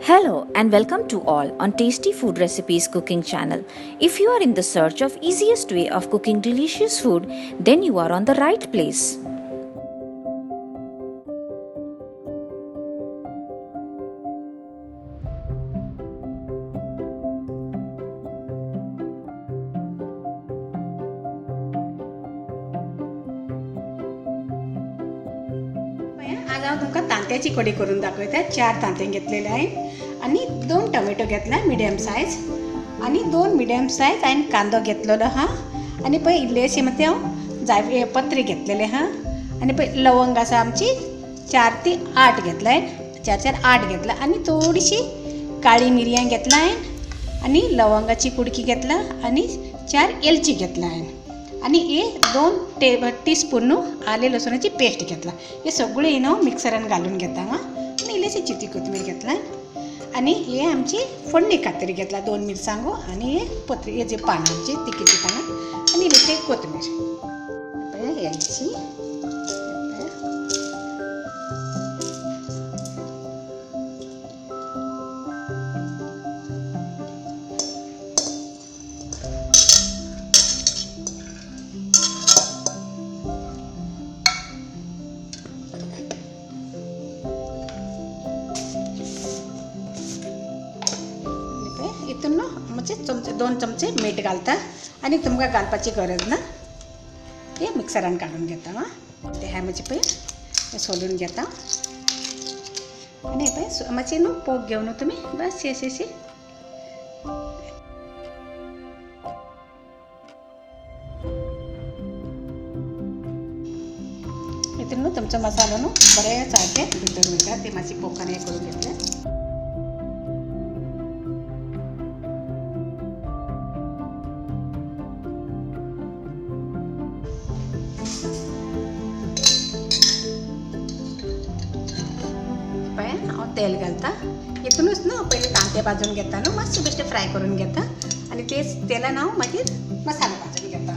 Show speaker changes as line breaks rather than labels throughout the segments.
Hello and welcome to all on Tasty Food Recipes cooking channel. If you are in the search of easiest way of cooking delicious food, then you are on the right place.
आज हांव तुमकां तांत्याची कडी करून दाखयता. 4 तांते घेतलेले हांवें आनी 2 tomato घेतला मिडियम सायज आनी 2 मिडियम सायज हांवें कांदो घेतलेलो आहा आनी पळय इल्लेशे मात हांव जाय पत्री घेतलेले आहा आनी पळय लवंग आसा आमची 4 ते 8 घेतला हांवें. 4 8 घेतला आनी थोडीशी काळी मिरयां घेतला हांवें आनी लवंगाची कुडकी घेतला आनी 4 एलची घेतला हांवें आनी हे 2 टीस्पून आले लसणाची पेस्ट घेतला. हे सगळे हांव मिक्सरान घालून घेता आनी इल्लेशी चिटी कोथमीर घेतला आनी हे आमची फोडणी कातरी घेतला. 2 मिरसांगो आनी हे पत्री हे जे पानांची तिकीची पानां आनी इल्लेशे कोथमीर एलची हितून म्हणजे 2 चमचे मीठ घालता आनी तुमकां घालपाची गरज ना. हे मिक्सरान काडून घेता ते हे मातशें पळय सोलून घेता आनी हे पळय मातशें न्हू पोक घेवन तुमी बस अशी हितून न्हू तुमचो मसालो न्हू बरें सारकें भितर वयता. ते मातशें पोकान हें करून घेतलें. हांव तेल घालता. हितूनच न्हू पयलीं कांदे भाजून घेता न्हू मातशे बेश्टे फ्राय करून घेता आनी तेच तेलान हांव मागीर मसालो भाजून घेता.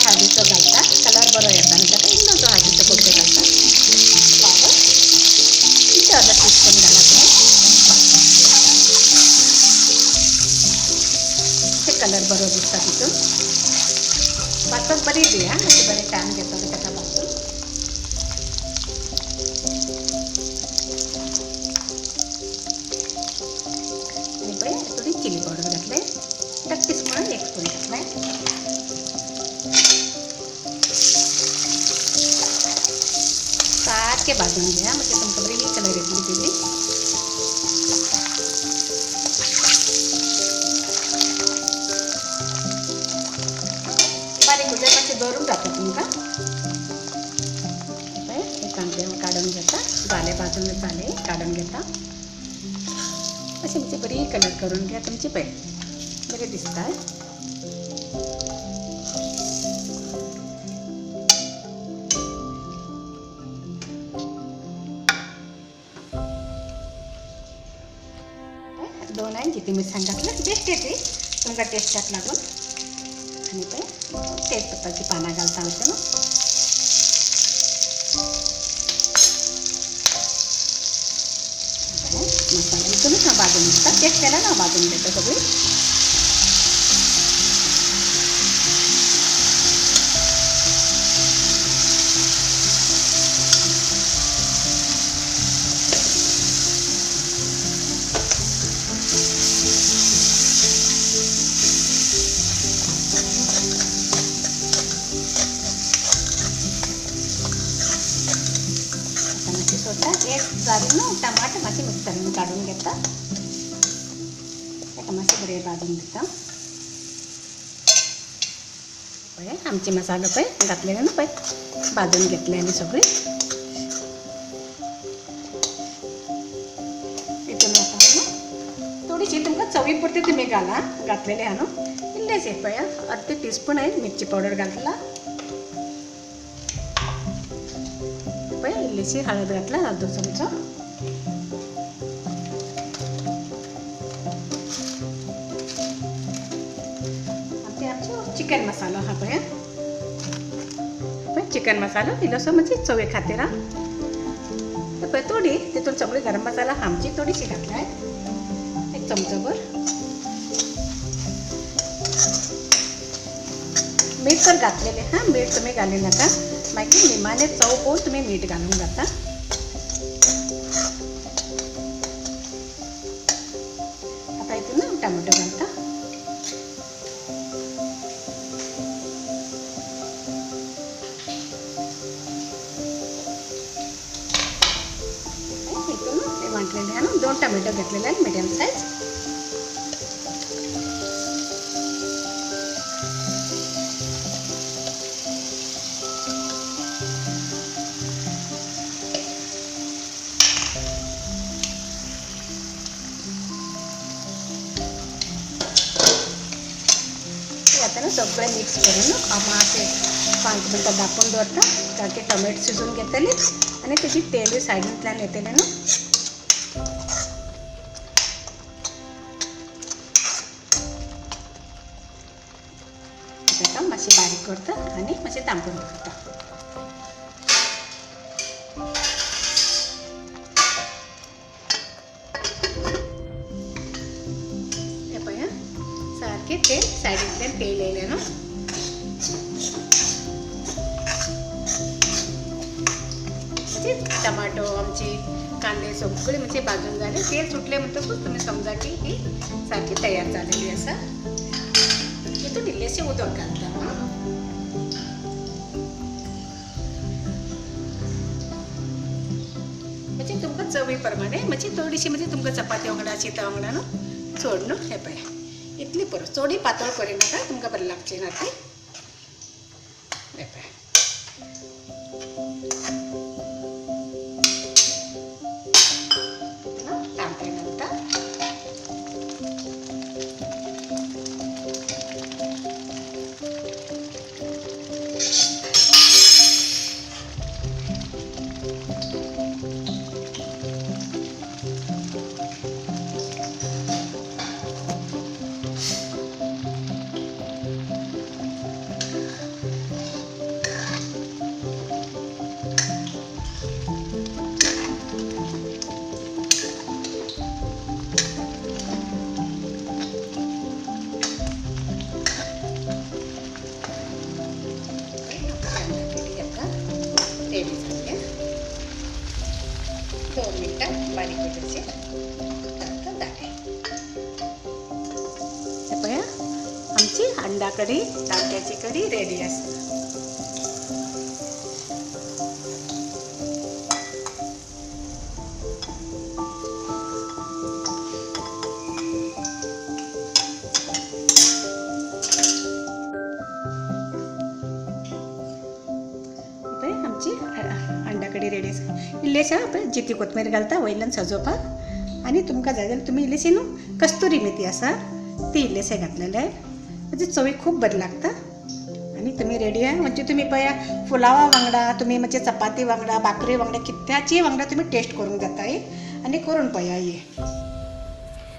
हळदीचो घालता कलर बरो येता न्हू ताका इल्लोसो हळदीचो कुडको घालता. बाबा कितें अर्द टीस्पून घाला तुमी कलर बरो दिसता तितून. भाजपाक बरी दी मातशें बरें टायम घेता ताका भाजून. आनी पळय थोडी चिली पावडर घातले 1 टीस्पून 1 स्पून घातलें. सारखे भाजून घ्या म्हणजे तुमकां बरी कलर येतली तेजी. बारीक उजर मातशें दवरूंक जाता तुमकां. हे कांदे काडून घेता. जाले भाजून जाले काडून घेता. अशी म्हणजे बरी कलर करून घ्या तुमची पळय बरें दिसता. दोन आहे जिथे मिरसांग घातलं बेस्ट येते तुमकां टेस्टाक लागून. आनी पळय तेजपत्ताची पानां घालता हांव न्हू. मसाला हितूनच हांव भाजून घेता. तेच तेलान हांव भाजून घेता सगळी. एक जाली न्हू टमाटर मातशें मिक्सरान काडून घेता. ताका मातशें बरें भाजून घेता. पळय आमचे मसालो पळय घातलेले ना पळय भाजून घेतले आमी सगळे तितून वता थोडीशी तुमकां चवी पुरती तुमी घाला घातलेले हा न्हू इल्लेशे पळय अर्धे टीस्पून आहे मिरची पावडर घातला पळय इल्लीशी हळद घातला अर्धो चमचो चिकन मसालो हा पळय चिकन मसालो इल्लोसो म्हणजे चवे खातीर हा पळय थोडी तितून सगळी गरम मसाला आमची थोडीशी घातलाय एक चमचोभर मीठ पण घातलेले हा मीठ तुम्ही घाली नाका मागीर निमाणे चव पळोवन तुम्ही मीठ घालून घाता आता हितून टमाटो घालता वाटलेले आहे ना 2 टोमॅटो घेतलेले आहेत मीडियम साईज आता ना सगळे मिक्स करून असे 5 मिनटं दाखवून दवरता कारण की टोमॅटो शिजून घेतले आणि त्याची तेल सायडींतल्यान येतले ना मातशें बारीक करता आनी मातशें तांबून दवरता हे पळय सारकें तेल सायडींतल्यान तेल येयलें न्हू म्हणजे टमाटो आमची कांदे सगळे म्हणजे भाजून जाले तेल सुटले म्हणटकूच तुमी समजा की ही सारकी तयार जालेली आसा हितून इल्लेशें उदक घालता म्हणजे तुमकां चवी प्रमाणे म्हणजे थोडीशी म्हणजे तुमकां चपाती वांगडा शीता वांगडा न्हू चड न्हू हे पळय इतली पुरो चडूय पातळ करिनाका तुमकां बरें लागचें ना ती हे पळय तांबडे घालता रेडी झाले 2 मिनटं बारीक करायचे आता झाले हे पळय आमची अंडा कढी तांदळाची कढी रेडी असते आमची अंडा कढी रेडी आसा इल्लेशें जिती कोथमीर घालता वयल्यान सजोवपाक आनी तुमकां जाय जाल्यार तुमी इल्लीशी न्हू कस्तुरी मेथी आसा ती इल्लेशें घातलेलें म्हणजे चवीक खूब बरें लागता आनी तुमी रेडी आहे म्हणजे तुमी पळया पुलावा वांगडा तुमी म्हणजे चपाती वांगडा भाकरी वांगडा कित्याची वांगडा तुमी टेस्ट करूंक जाता आनी करून पळया ही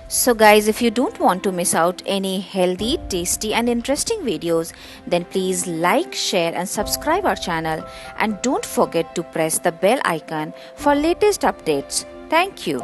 So guys, if you don't want to miss out any healthy, tasty and interesting videos, then please like, share and subscribe our channel and don't forget to press the bell icon for latest updates. Thank you.